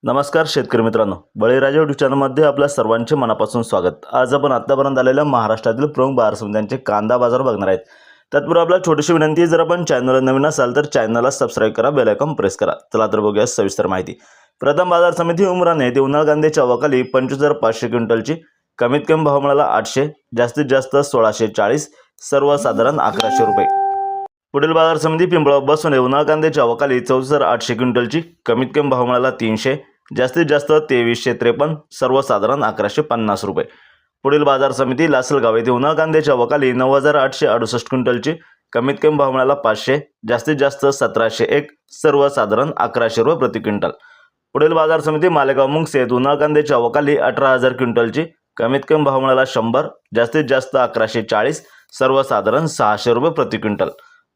नमस्कार शेतकरी मित्रांनो, बळीराजा यूट्यूब चॅनलमध्ये आपल्या सर्वांचे मनापासून स्वागत। आज आपण आतापर्यंत आलेल्या महाराष्ट्रातील प्रमुख बाजार समित्यांचे कांदा बाजार बघणार आहेत। तत्पूर्वी आपल्याला छोटीशी विनंती आहे, जर आपण चॅनलला नवीन असाल तर चॅनलला सबस्क्राइब करा, बेल आयकॉन प्रेस करा। चला तर बघूया सविस्तर माहिती। प्रथम बाजार समिती उमराणे येथे उन्हाळ कांद्याच्या अवकाली 25,500 क्विंटलची, कमीत कमी भाव मिळाला 800, जास्तीत जास्त 1640, सर्वसाधारण 1100 रुपये। पुढील बाजार समिती पिंपळगाव बसवणे उन्हाळ कांद्याच्या अवकाली 14,800 क्विंटलची, कमीत कमी भाव मिळाला 300, जास्तीत जास्त 2353, सर्वसाधारण 1150 रुपये। पुढील बाजार समिती लासलगाव येथे उन्हाळ कांद्याच्या अवकाली 9,868 क्विंटलची, कमीत कमी भाव मिळाला 500, जास्तीत जास्त 1701, सर्वसाधारण 1100 रुपये प्रति क्विंटल। पुढील बाजार समिती मालेगाव मुंगसे येथे उन्हाळ कांद्याच्या अवकाली 18,000 क्विंटलची, कमीत कमी भाव मिळाला 100, जास्तीत जास्त 1140, सर्वसाधारण 600 रुपये प्रति क्विंटल।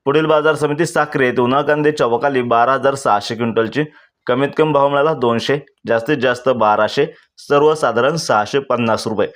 पुढील बाजार समिती साक्री येथे उन्हाळ कांद्याच्या अवकाली 12,600 क्विंटलची, कमीत कमी भाव मिळाला 200, जास्तीत जास्त 1200, सर्वसाधारण 650 रुपये।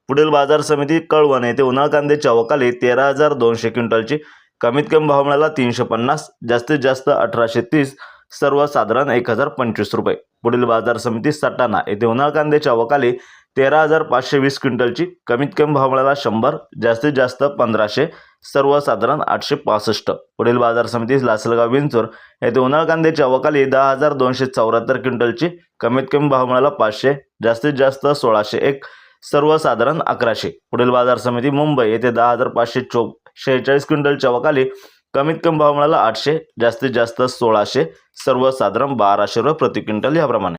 पुढील बाजार समिती कळवण येथे उन्हाळ कांद्याच्या अवकाली 13,200 क्विंटलची, कमीत कमी भाव मिळाला 350, जास्तीत जास्त 1830, सर्वसाधारण 1025 रुपये। पुढील बाजार समिती सटाणा येथे उन्हाळ कांद्याच्या अवकाली 13,520 क्विंटलची, कमीत कमी भाव मिळाला 100, जास्तीत जास्त 1500, सर्वसाधारण 865। पुढील बाजार समिती लासलगाव विंचूर येथे उन्हाळ कांद्याच्या अवकाली 10,274 क्विंटलची, कमीत कमी भाव मिळाला 500, जास्तीत जास्त 1601, सर्वसाधारण 1100। पुढील बाजार समिती मुंबई येथे 10,546 क्विंटलच्या अवकाली, कमीत कमी भाव मिळाला 800, जास्तीत जास्त 1600, सर्वसाधारण 1200 रुपये प्रति क्विंटल याप्रमाणे।